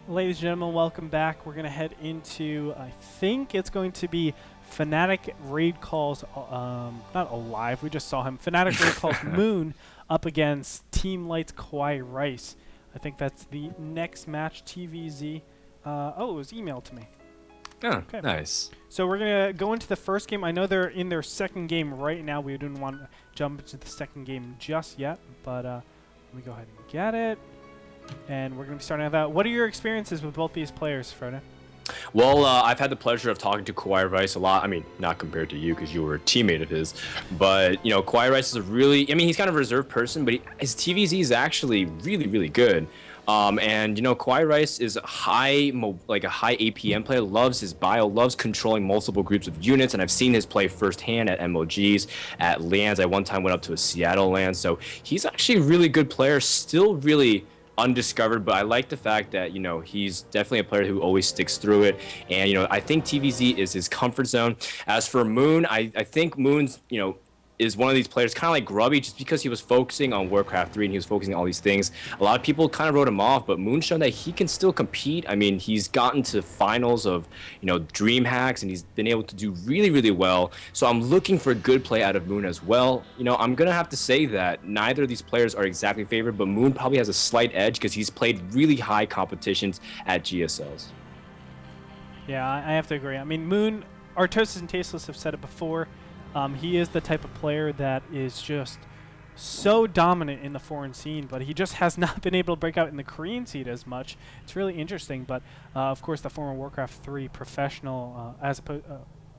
Ladies and gentlemen, welcome back. We're going to head into, I think it's going to be Fnatic Raid Calls, not Alive, we just saw him. Fnatic Raid Calls Moon up against Team Light's Kawaii Rice. I think that's the next match, TVZ. Oh, it was emailed to me. Oh, okay. Nice. So we're going to go into the first game. I know they're in their second game right now. We didn't want to jump into the second game just yet, but let me go ahead and get it. And we're going to be starting out. What are your experiences with both these players, Frodan? Well, I've had the pleasure of talking to Kawaii Rice a lot. I mean, not compared to you because you were a teammate of his. But, you know, Kawaii Rice is a really, I mean, he's kind of a reserved person, but his TVZ is actually really, really good. And, you know, Kawaii Rice is a high APM player, loves his bio, loves controlling multiple groups of units. And I've seen his play firsthand at MLGs, at LANs. I one time went up to a Seattle LAN. So he's actually a really good player, still really undiscovered, but I like the fact that, you know, he's definitely a player who always sticks through it. And, you know, I think TVZ is his comfort zone. As for Moon, I think Moon's, you know, is one of these players kind of like Grubby, just because he was focusing on Warcraft 3 and he was focusing on all these things. A lot of people kind of wrote him off, but Moon's shown that he can still compete. I mean, he's gotten to finals of, you know, DreamHacks, and he's been able to do really, really well. So I'm looking for a good play out of Moon as well. You know, I'm going to have to say that neither of these players are exactly favored, but Moon probably has a slight edge because he's played really high competitions at GSLs. Yeah, I have to agree. I mean, Moon, Artosis and Tasteless have said it before. He is the type of player that is just so dominant in the foreign scene, but he just has not been able to break out in the Korean scene as much. It's really interesting, but of course the former Warcraft 3 professional, as opposed,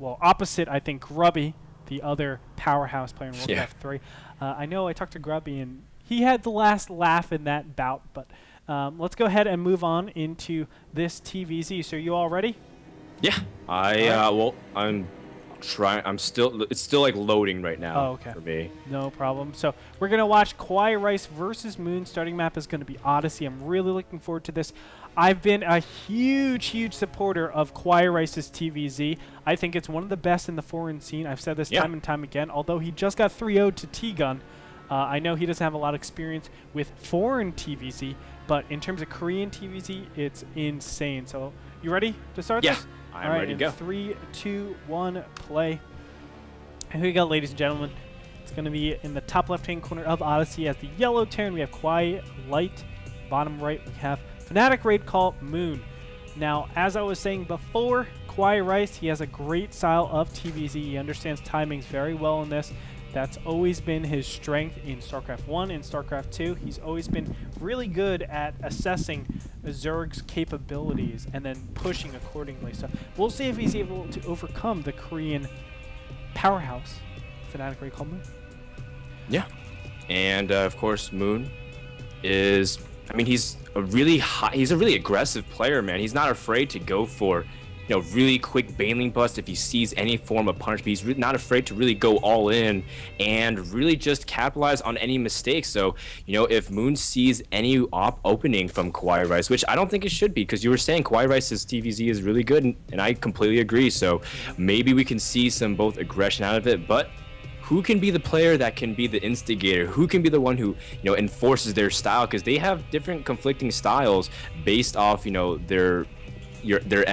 well, opposite, I think, Grubby, the other powerhouse player in Warcraft 3. I know I talked to Grubby, and he had the last laugh in that bout, but let's go ahead and move on into this TVZ. So are you all ready? Yeah, well, it's still like loading right now for me. No problem. So we're going to watch Kawaii Rice versus Moon. Starting map is going to be Odyssey. I'm really looking forward to this. I've been a huge supporter of Kawaii Rice's TVZ. I think it's one of the best in the foreign scene. I've said this time and time again. Although he just got 3-0'd to T-Gun, I know he doesn't have a lot of experience with foreign TVZ, but in terms of Korean TVZ, it's insane. So you ready to start this? I'm ready to go. 3, 2, 1, play. And here we go, ladies and gentlemen. It's going to be in the top left-hand corner of Odyssey as the yellow Terran. We have Kawaii Light. Bottom right, we have Fnatic Raid Call Moon. Now, as I was saying before, Kawaii Rice, he has a great style of TVZ. He understands timings very well in this. That's always been his strength in StarCraft 1 and StarCraft 2. He's always been really good at assessing Zerg's capabilities and then pushing accordingly. So we'll see if he's able to overcome the Korean powerhouse, Fnatic Raid Call Moon. Yeah. And, of course, Moon is, I mean, he's a really aggressive player, man. He's not afraid to go for, you know, really quick Baneling bust if he sees any form of punishment. He's not afraid to really go all in and really just capitalize on any mistakes. So, you know, if Moon sees any opening from Kawaii Rice, which I don't think it should be, because you were saying Kawaii Rice's TVZ is really good, and I completely agree. So maybe we can see some both aggression out of it, but who can be the player that can be the instigator? Who can be the one who, you know, enforces their style? Because they have different conflicting styles based off, you know, their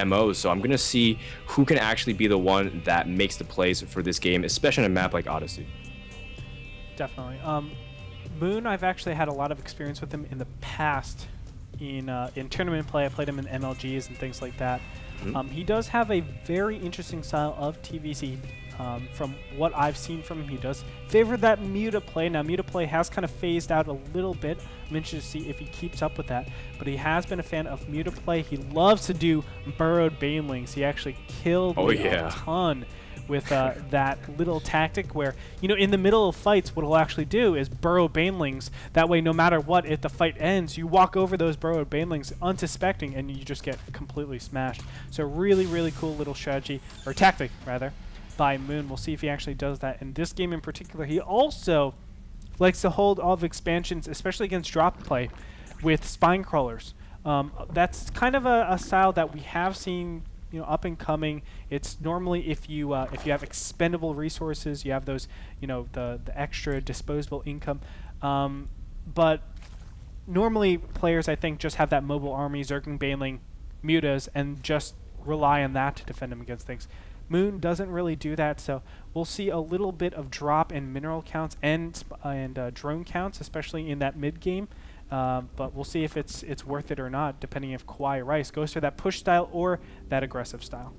MOs. So I'm going to see who can actually be the one that makes the plays for this game, especially on a map like Odyssey. Definitely. Moon, I've actually had a lot of experience with him in the past in tournament play. I played him in MLGs and things like that. He does have a very interesting style of TVZ. From what I've seen from him, he does favor that Muta play. Now, Muta play has kind of phased out a little bit. I'm interested to see if he keeps up with that. But he has been a fan of Muta play. He loves to do burrowed Banelings. He actually killed a ton with that little tactic where, you know, in the middle of fights, what he'll actually do is burrow Banelings. That way, no matter what, if the fight ends, you walk over those burrowed Banelings unsuspecting, and you just get completely smashed. So really cool little strategy, or tactic, rather, by Moon. We'll see if he actually does that in this game in particular. He also likes to hold all of expansions, especially against drop play, with spine crawlers. That's kind of a style that we have seen, you know, up and coming. It's normally if you have expendable resources, you have those, you know, the extra disposable income. But normally players, I think, just have that mobile army, Zergling, Baneling, Mutas, and just rely on that to defend them against things. Moon doesn't really do that, so we'll see a little bit of drop in mineral counts and drone counts, especially in that mid game. But we'll see if it's worth it or not, depending if Kawaii Rice goes for that push style or that aggressive style.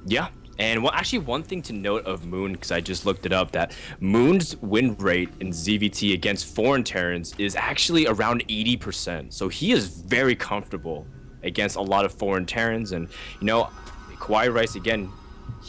Yeah. And actually, one thing to note of Moon, because I just looked it up, that Moon's win rate in ZVT against foreign Terrans is actually around 80%. So he is very comfortable against a lot of foreign Terrans. And, you know, Kawaii Rice, again,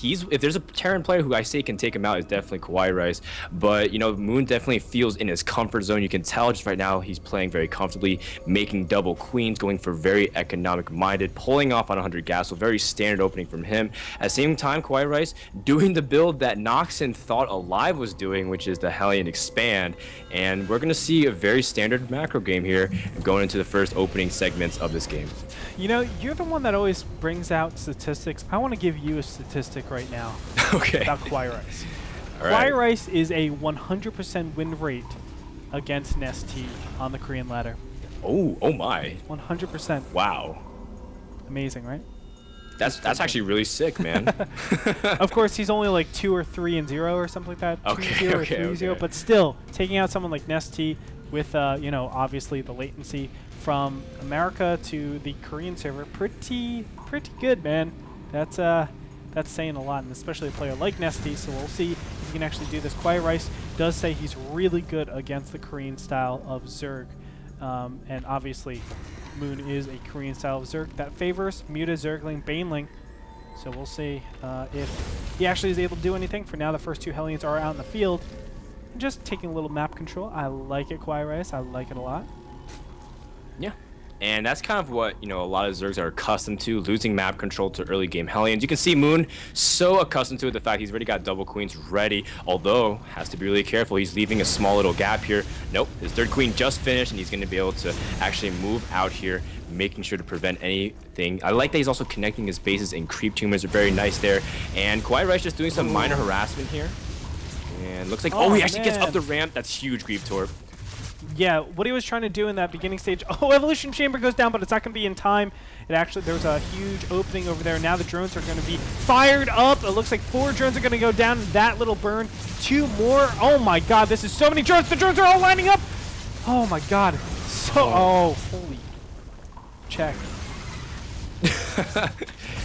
if there's a Terran player who I say can take him out, it's definitely Kawaii Rice. But, you know, Moon definitely feels in his comfort zone. You can tell just right now he's playing very comfortably, making double queens, going for very economic-minded, pulling off on 100 gas, so very standard opening from him. At the same time, Kawaii Rice doing the build that Noxon thought Alive was doing, which is the Hellion Expand. And we're going to see a very standard macro game here going into the first opening segments of this game. You know, you're the one that always brings out statistics. I want to give you a statistic right now. Okay. About Kawaii Rice. All right. Kawaii Rice is a 100% win rate against NEST on the Korean ladder. Oh my. 100%. Wow. Amazing, right? That's actually really sick, man. Of course, he's only like 2 or 3 and 0 or something like that. Okay, 2-0 or okay, 3-0, okay. but still taking out someone like NEST with you know, obviously the latency from America to the Korean server, pretty good, man. That's saying a lot, and especially a player like Nesty. So we'll see if he can actually do this. Kawaii Rice does say he's really good against the Korean style of Zerg, and obviously Moon is a Korean style of Zerg that favors Muta, Zergling, Baneling. So we'll see if he actually is able to do anything. For now, the first 2 Hellions are out in the field. Just taking a little map control. I like it, Kawaii Rice. I like it a lot. Yeah. And that's kind of what, you know, a lot of Zergs are accustomed to, losing map control to early game Hellions. You can see Moon so accustomed to it, the fact he's already got double queens ready, although has to be really careful. He's leaving a small little gap here. Nope, his 3rd queen just finished, and he's going to be able to actually move out here, making sure to prevent anything. I like that he's also connecting his bases, and creep tumors are very nice there. And Kawaii Rice just doing some minor harassment here. And looks like, oh, he actually gets up the ramp. That's huge, Gretorp. Yeah, what he was trying to do in that beginning stage. Oh, Evolution Chamber goes down, but it's not going to be in time. It actually, there's a huge opening over there. Now the drones are going to be fired up. It looks like 4 drones are going to go down in that little burn. 2 more. Oh my God, this is so many drones. The drones are all lining up. Oh my God. So, holy. Check.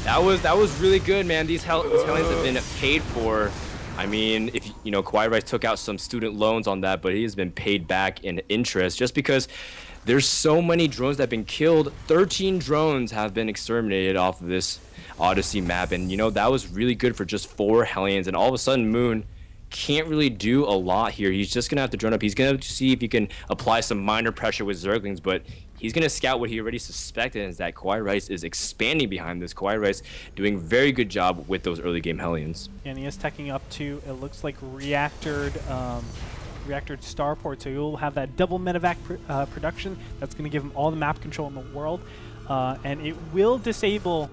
that was really good, man. These Hellions have been paid for. I mean, if you know, Kawaii Rice took out some student loans on that, but he has been paid back in interest just because there's so many drones that have been killed. 13 drones have been exterminated off of this Odyssey map, and you know, that was really good for just 4 Hellions. And all of a sudden, Moon can't really do a lot here. He's just gonna have to drone up. He's gonna have to see if he can apply some minor pressure with Zerglings, but he's going to scout what he already suspected, is that Kawaii Rice is expanding behind this. Kawaii Rice doing a very good job with those early game Hellions. And he is teching up to, it looks like, reactored starport, so you'll have that double medevac production. That's going to give him all the map control in the world. And it will disable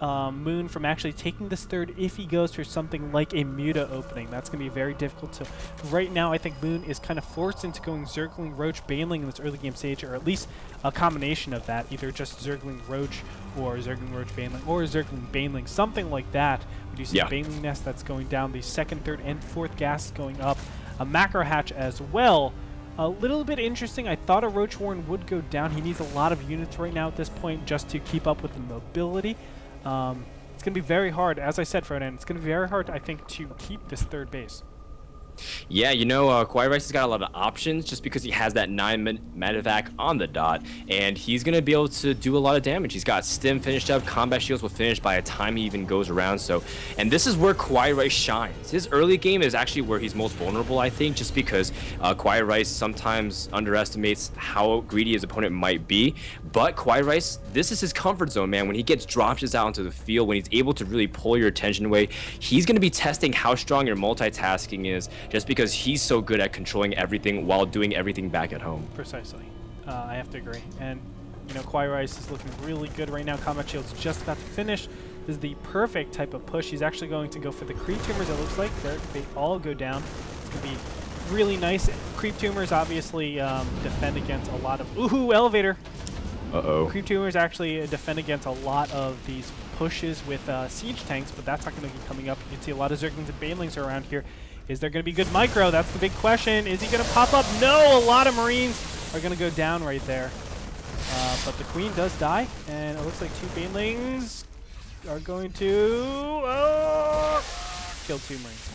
Moon from actually taking this 3rd if he goes for something like a Muta opening. That's going to be very difficult to... Right now, I think Moon is kind of forced into going Zergling, Roach, Baneling in this early game stage, or at least a combination of that. Either just Zergling, Roach, or Zergling, Roach, Baneling, or Zergling, Baneling, something like that. We do see a Baneling nest that's going down, the 2nd, 3rd, and 4th gas going up. A macro hatch as well. A little bit interesting. I thought a Roach Warren would go down. He needs a lot of units right now at this point just to keep up with the mobility. It's going to be very hard, as I said, Frodan, it's going to be very hard, I think, to keep this 3rd base. Yeah, you know, Kawaii Rice has got a lot of options just because he has that 9 medevac on the dot, and he's going to be able to do a lot of damage. He's got Stim finished up, combat shields will finish by the time he even goes around, so, and this is where Kawaii Rice shines. His early game is actually where he's most vulnerable, I think, just because Kawaii Rice sometimes underestimates how greedy his opponent might be, but Kawaii Rice, this is his comfort zone, man. When he gets drops out into the field, when he's able to really pull your attention away, he's going to be testing how strong your multitasking is, just because he's so good at controlling everything while doing everything back at home. Precisely. I have to agree. And, you know, Kawaii Rice is looking really good right now. Combat Shield's just about to finish. This is the perfect type of push. He's actually going to go for the creep tumors, it looks like. They all go down. It's going to be really nice. Creep tumors obviously defend against a lot of... Ooh, elevator! Uh-oh. Creep tumors actually defend against a lot of these pushes with siege tanks, but that's not going to be coming up. You can see a lot of Zerglings and Banelings around here. Is there going to be good micro? That's the big question. Is he going to pop up? No! A lot of Marines are going to go down right there. But the Queen does die, and it looks like 2 Banelings are going to kill 2 Marines.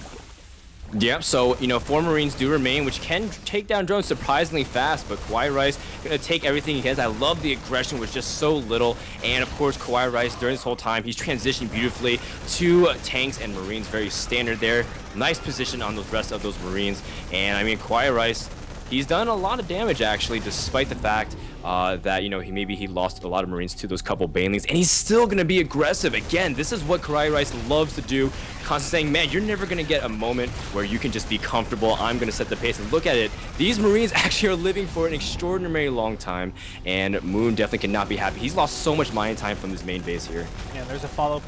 Yep, so, you know, 4 Marines do remain, which can take down drones surprisingly fast, but Kawaii Rice going to take everything he can. I love the aggression with just so little, and of course, Kawaii Rice, during this whole time, he's transitioned beautifully to tanks and Marines, very standard there. Nice position on the rest of those Marines, and I mean, Kawaii Rice, he's done a lot of damage, actually, despite the fact that, you know, he lost a lot of Marines to those couple Banelings, and he's still going to be aggressive. Again, this is what Kawaii Rice loves to do, constantly saying, man, you're never going to get a moment where you can just be comfortable. I'm going to set the pace. And look at it. These Marines actually are living for an extraordinarily long time, and Moon definitely cannot be happy. He's lost so much mining time from his main base here. Yeah, there's a follow-up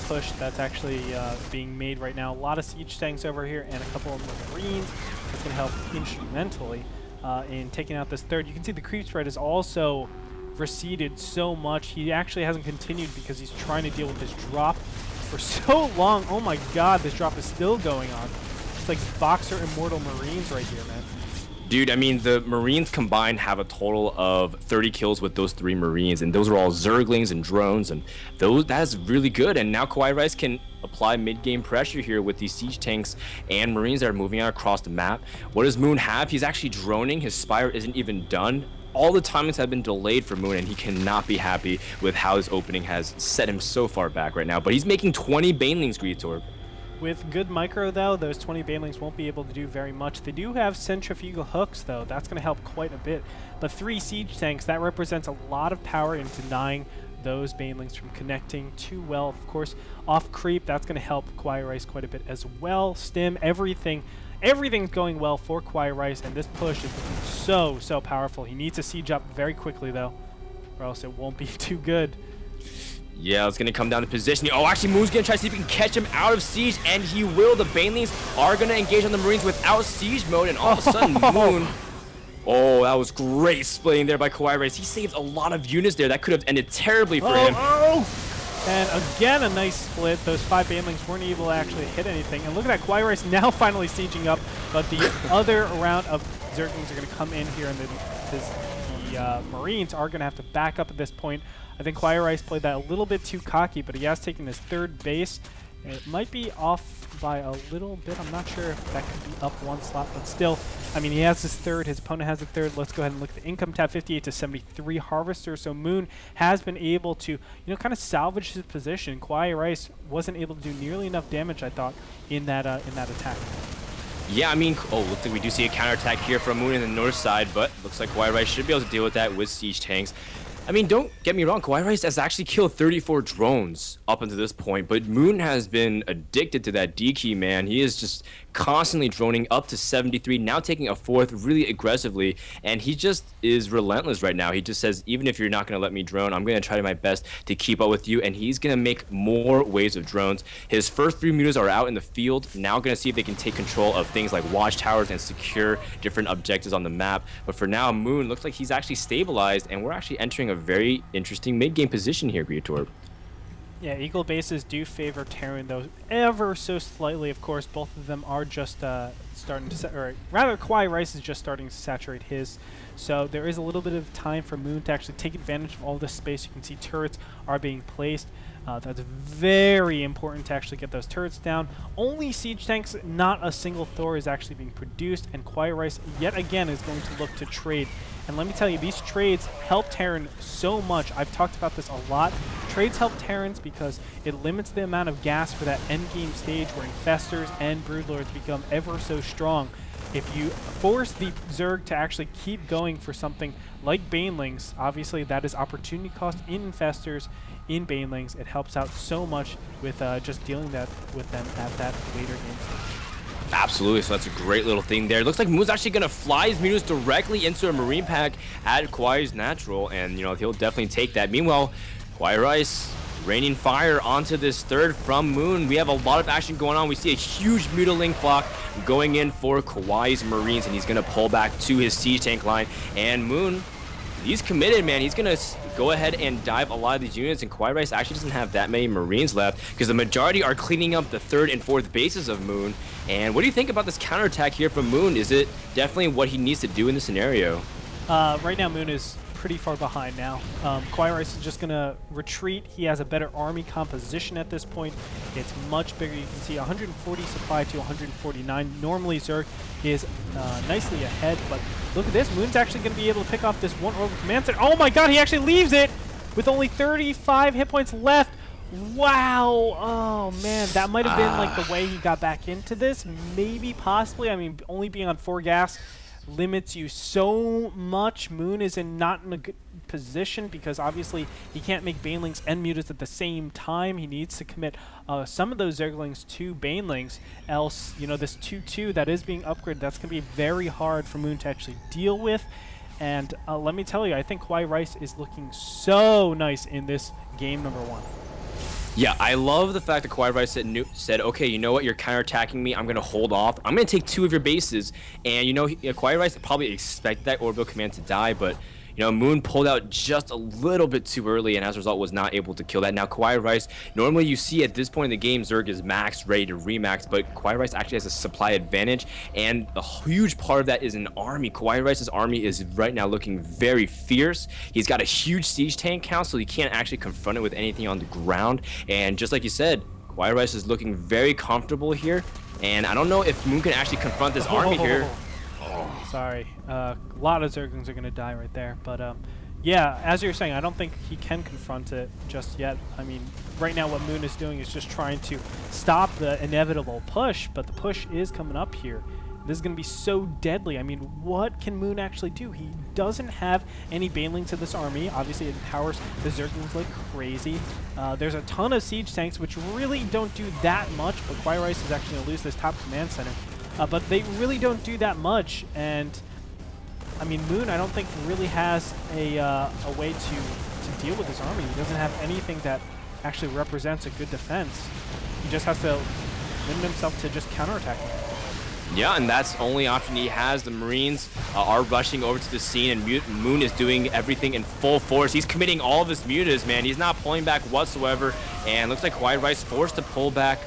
push that's actually being made right now. A lot of siege tanks over here and a couple of Marines. That's going to help instrumentally in taking out this third. You can see the creep spread is also receded so much. He actually hasn't continued because he's trying to deal with this drop for so long. Oh my god, this drop is still going on. It's like Boxer Immortal Marines right here, man. Dude, I mean, the Marines combined have a total of 30 kills with those 3 Marines, and those are all Zerglings and drones, and that is really good. And now Kawaii Rice can apply mid-game pressure here with these siege tanks and Marines that are moving out across the map. What does Moon have? He's actually droning. His Spire isn't even done. All the timings have been delayed for Moon, and he cannot be happy with how his opening has set him so far back right now. But he's making 20 Banelings, Gretorp. With good micro, though, those 20 Banelings won't be able to do very much. They do have centrifugal hooks, though. That's going to help quite a bit. But 3 siege tanks, that represents a lot of power in denying those Banelings from connecting too well. Of course, off creep, that's going to help Kawaii Rice quite a bit as well. Stim, everything's going well for Kawaii Rice, and this push is looking so powerful. He needs to siege up very quickly, though, or else it won't be too good. Yeah, it's going to come down to positioning. Oh, actually, Moon's going to try to see if he can catch him out of siege, and he will. The Banelings are going to engage on the Marines without siege mode, and all of a sudden, Moon... Oh, that was great splitting there by Kawaii Rice. He saved a lot of units there. That could have ended terribly for him. And again, a nice split. Those 5 Banelings weren't able to actually hit anything. And look at that, Kawaii Rice now finally sieging up, but the other round of Zerglings are going to come in here, and the Marines are going to have to back up at this point. I think Kawaii Rice played that a little bit too cocky, but he has taken his 3rd base. And it might be off by a little bit. I'm not sure if that could be up 1 slot, but still, I mean, he has his 3rd. His opponent has a 3rd. Let's go ahead and look at the income tab, 58 to 73 Harvester. So Moon has been able to, you know, kind of salvage his position. Kawaii Rice wasn't able to do nearly enough damage, I thought, in that attack. Yeah, I mean, looks like we do see a counterattack here from Moon in the north side, but looks like Kawaii Rice should be able to deal with that with siege tanks. I mean, don't get me wrong, Kawaii Rice has actually killed 34 drones up until this point, but Moon has been addicted to that D key, man. He is just constantly droning up to 73, now taking a 4th really aggressively, and he just is relentless right now. He just says, even if you're not going to let me drone, I'm going to try my best to keep up with you, and he's going to make more waves of drones. His first 3 mutas are out in the field, now going to see if they can take control of things like watchtowers and secure different objectives on the map. But for now, Moon looks like he's actually stabilized, and we're actually entering a very interesting mid-game position here, Gretorp. Yeah, Eagle bases do favor Terran, though, ever so slightly. Of course, both of them are just starting to, or rather, Kawaii Rice is just starting to saturate his. So there is a little bit of time for Moon to actually take advantage of all this space. You can see turrets are being placed. That's very important to actually get those turrets down. Only siege tanks, not a single Thor is actually being produced, and Kawaii Rice yet again is going to look to trade. And let me tell you, these trades help Terran so much. I've talked about this a lot. Trades help Terrans because it limits the amount of gas for that endgame stage where Infestors and Broodlords become ever so strong. If you force the Zerg to actually keep going for something like Banelings, obviously that is opportunity cost in Infestors, in Banelings. It helps out so much with just dealing with them at that later game stage. Absolutely, so that's a great little thing there. It looks like Moon's actually going to fly his mutas directly into a Marine pack at Kawaii's natural, and, you know, he'll definitely take that. Meanwhile, Kawaii Rice raining fire onto this third from Moon. We have a lot of action going on. We see a huge mutiling flock going in for Kawaii's Marines, and he's going to pull back to his siege tank line. And Moon, he's committed, man. He's going to go ahead and dive a lot of these units, and Kawaii Rice actually doesn't have that many Marines left because the majority are cleaning up the third and fourth bases of Moon. And what do you think about this counterattack here from Moon? Is it definitely what he needs to do in this scenario? Right now, Moon is pretty far behind now. Kawaii Rice is just going to retreat. He has a better army composition at this point. It's much bigger. You can see 140 supply to 149. Normally, Zerg is nicely ahead, but look at this. Moon's actually going to be able to pick off this one orbital command center. Oh my god, he actually leaves it with only 35 hit points left. Wow. Oh man, that might have been like the way he got back into this. Maybe, possibly. I mean, only being on 4 gas limits you so much. Moon is not in a good position because obviously he can't make Banelings and Mutas at the same time. He needs to commit some of those Zerglings to Banelings, else, you know, this 2-2 that is being upgraded, that's going to be very hard for Moon to actually deal with. And let me tell you, I think Kawaii Rice is looking so nice in this game number 1. Yeah, I love the fact that Kawaii Rice said, okay, you know what, you're counterattacking me, I'm going to hold off. I'm going to take 2 of your bases. And, you know, Kawaii Rice probably expected that orbital command to die, but, you know, Moon pulled out just a little bit too early, and as a result was not able to kill that. Now, Kawaii Rice, normally you see at this point in the game, Zerg is maxed, ready to remax, but Kawaii Rice actually has a supply advantage, and a huge part of that is an army. Kawaii Rice's army is right now looking very fierce. He's got a huge siege tank count, so he can't actually confront it with anything on the ground, and just like you said, Kawaii Rice is looking very comfortable here, and I don't know if Moon can actually confront this army here. Sorry, a lot of Zerglings are going to die right there, but yeah, as you're saying, I don't think he can confront it just yet. I mean, right now what Moon is doing is just trying to stop the inevitable push, but the push is coming up here. This is going to be so deadly. I mean, what can Moon actually do? He doesn't have any Banelings in this army. Obviously, it empowers the Zerglings like crazy. There's a ton of siege tanks, which really don't do that much, but Kawaii Rice is actually going to lose this top command center. But they really don't do that much, and I mean, Moon, I don't think really has a way to deal with his army. He doesn't have anything that actually represents a good defense. He just has to limit himself to just counterattacking. Yeah, and that's the only option he has. The Marines are rushing over to the scene, and Moon is doing everything in full force. He's committing all of his mutas, man. He's not pulling back whatsoever, and looks like Kawaii Rice forced to pull back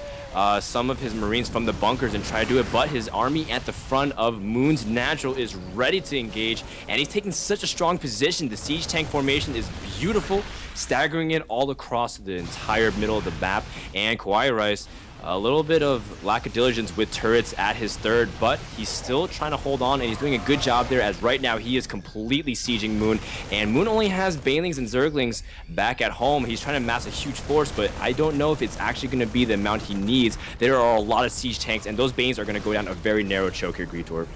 some of his Marines from the bunkers and try to do it, but his army at the front of Moon's natural is ready to engage, and he's taking such a strong position. The siege tank formation is beautiful, staggering it all across the entire middle of the map, and Kawaii Rice, a little bit of lack of diligence with turrets at his third, but he's still trying to hold on, and he's doing a good job there, as right now he is completely sieging Moon, and Moon only has Banelings and Zerglings back at home. He's trying to mass a huge force, but I don't know if it's actually going to be the amount he needs. There are a lot of siege tanks, and those Banes are going to go down a very narrow choke here, Gretorp.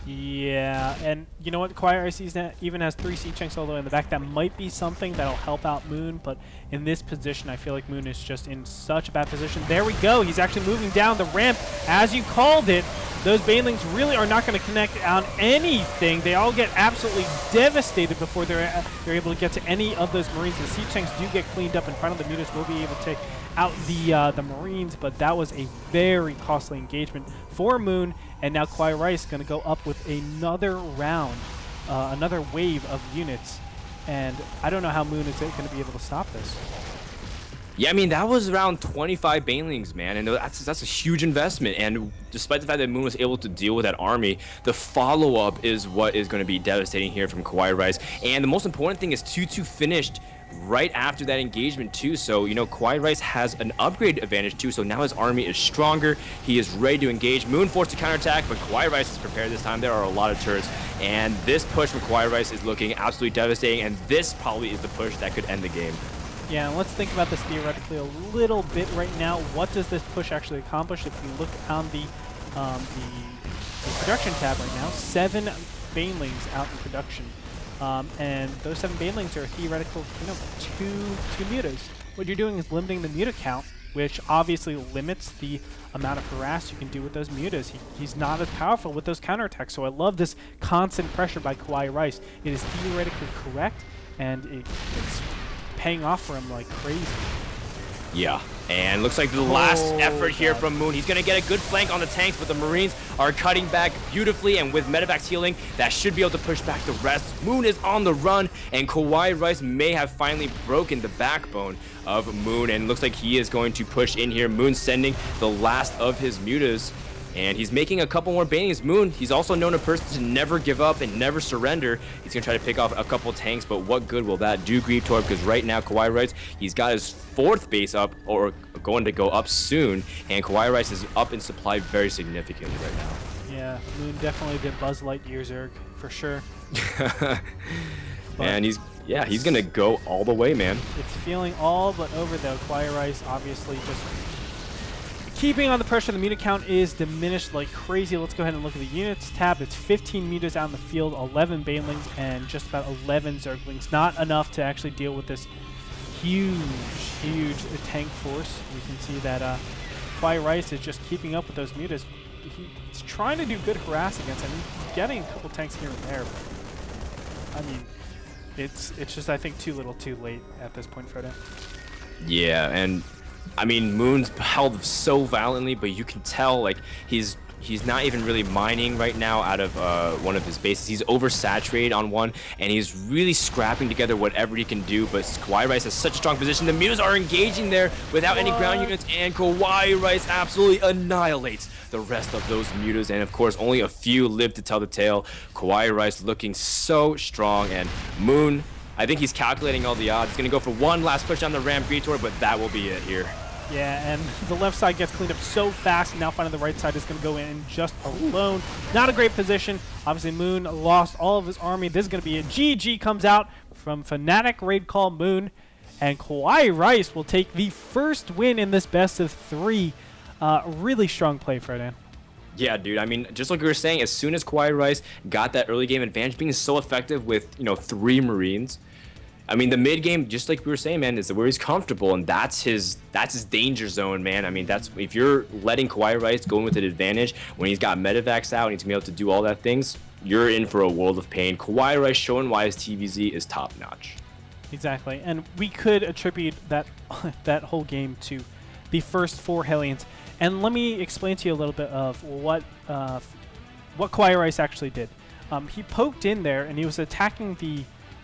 Yeah, and you know what? Kawaii Rice even has 3 siege tanks all the way in the back. That might be something that'll help out Moon, but in this position, I feel like Moon is just in such a bad position. There we go. He's actually moving down the ramp. As you called it, those Banelings really are not going to connect on anything. They all get absolutely devastated before they're able to get to any of those Marines. The siege tanks do get cleaned up in front of the Mutas. Will be able to take out the Marines, but that was a very costly engagement for Moon, and now Kawaii Rice going to go up with another round, another wave of units, and I don't know how Moon is going to be able to stop this. Yeah, I mean, that was around 25 Banelings, man, and that's a huge investment, and despite the fact that Moon was able to deal with that army, the follow-up is what is going to be devastating here from Kawaii Rice, and the most important thing is 2-2 finished right after that engagement too, so you know, Kawaii Rice has an upgrade advantage too, so now his army is stronger, he is ready to engage. Moon forced to counterattack, but Kawaii Rice is prepared this time. There are a lot of turrets, and this push from Kawaii Rice is looking absolutely devastating, and this probably is the push that could end the game. Yeah, and let's think about this theoretically a little bit right now. What does this push actually accomplish? If you look on the production tab right now, 7 Banelings out in production. And those 7 Banelings are theoretical, you know, two mutas. What you're doing is limiting the muta count, which obviously limits the amount of harass you can do with those mutas. He's not as powerful with those counterattacks, so I love this constant pressure by Kawaii Rice. It is theoretically correct, and it's paying off for him like crazy. Yeah, and looks like the last effort here from Moon. He's going to get a good flank on the tanks, but the Marines are cutting back beautifully, and with Medevac's healing, that should be able to push back the rest. Moon is on the run, and Kawaii Rice may have finally broken the backbone of Moon, and looks like he is going to push in here. Moon sending the last of his mutas, and he's making a couple more banings. Moon, he's also known a person to never give up and never surrender. He's going to try to pick off a couple tanks, but what good will that do, Gretorp? Because right now, Kawaii Rice, he's got his 4th base up, or going to go up soon, and Kawaii Rice is up in supply very significantly right now. Yeah, Moon definitely did Buzz Lightyear Zerg, for sure. And he's going to go all the way, man. It's feeling all but over, though. Kawaii Rice obviously just keeping on the pressure. The muta count is diminished like crazy. Let's go ahead and look at the units tab. It's 15 mutas out in the field, 11 banelings, and just about 11 zerglings. Not enough to actually deal with this huge tank force. We can see that Kawaii Rice is just keeping up with those mutas. He's trying to do good harass against them. He's getting a couple tanks here and there, but I mean, it's just, I think, too little too late at this point, Frodan. Yeah, and I mean, Moon's held so valiantly, but you can tell, like, he's not even really mining right now out of one of his bases. He's oversaturated on one, and he's really scrapping together whatever he can do, but Kawaii Rice has such a strong position. The mutas are engaging there without any ground units, and Kawaii Rice absolutely annihilates the rest of those mutas, and of course, only a few live to tell the tale. Kawaii Rice looking so strong, and Moon, I think he's calculating all the odds. He's going to go for one last push on the ramp Gretorp, but that will be it here. Yeah, and the left side gets cleaned up so fast, and now finding the right side is going to go in just alone. Not a great position. Obviously, Moon lost all of his army. This is going to be a GG comes out from Fnatic Raid Call Moon, and Kawaii Rice will take the first win in this best of 3. Really strong play, Frodan. Yeah, dude. I mean, just like we were saying, as soon as Kawaii Rice got that early game advantage, being so effective with, 3 Marines, I mean, the mid game, just like we were saying, man, is where he's comfortable, and that's his danger zone, man. I mean, that's if you're letting Kawaii Rice go in with an advantage when he's got Medevacs out and he's gonna be able to do all that things, you're in for a world of pain. Kawaii Rice showing why his TVZ is top notch. Exactly, and we could attribute that whole game to the first 4 Hellions. And let me explain to you a little bit of what Kawaii Rice actually did. He poked in there and he was attacking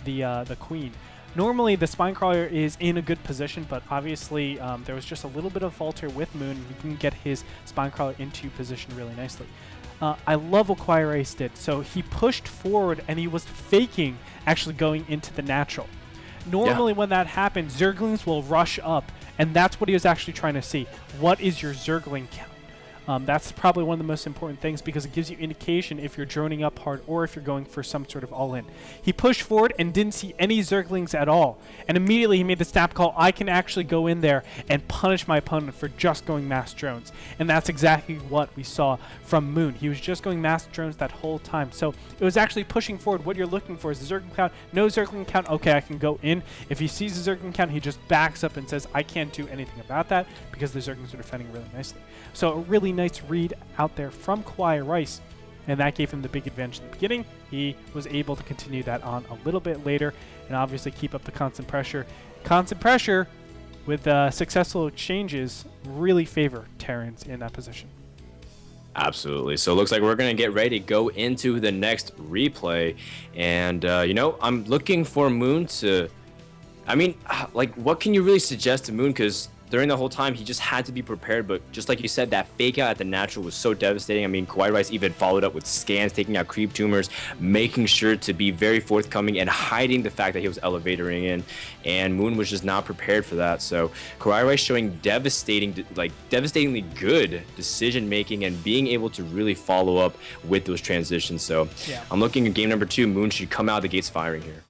the queen. Normally, the Spinecrawler is in a good position, but obviously there was just a little bit of falter with Moon. He didn't get his Spinecrawler into position really nicely. I love what Kawaii Rice did. So he pushed forward, and he was faking actually going into the natural. Normally, when that happens, Zerglings will rush up, and that's what he was actually trying to see. What is your Zergling count? That's probably one of the most important things because it gives you indication if you're droning up hard or if you're going for some sort of all-in. He pushed forward and didn't see any Zerglings at all. And immediately he made the snap call, I can actually go in there and punish my opponent for just going mass drones. And that's exactly what we saw from Moon. He was just going mass drones that whole time. So it was actually pushing forward. What you're looking for is the Zergling count. No Zergling count. Okay, I can go in. If he sees the Zergling count, he just backs up and says, I can't do anything about that because the Zerglings are defending really nicely. So a really nice read out there from Kawaii Rice, and that gave him the big advantage in the beginning. He was able to continue that on a little bit later and obviously keep up the constant pressure. Constant pressure with successful exchanges really favor Terrans in that position. Absolutely. So it looks like we're going to get ready to go into the next replay. And, I'm looking for Moon to... I mean, like, what can you really suggest to Moon? Because during the whole time, he just had to be prepared. But just like you said, that fake out at the natural was so devastating. I mean, Kawaii Rice even followed up with scans, taking out creep tumors, making sure to be very forthcoming and hiding the fact that he was elevatoring in. And Moon was just not prepared for that. So Kawaii Rice showing devastatingly good decision making and being able to really follow up with those transitions. So yeah. I'm looking at game number 2. Moon should come out of the gates firing here.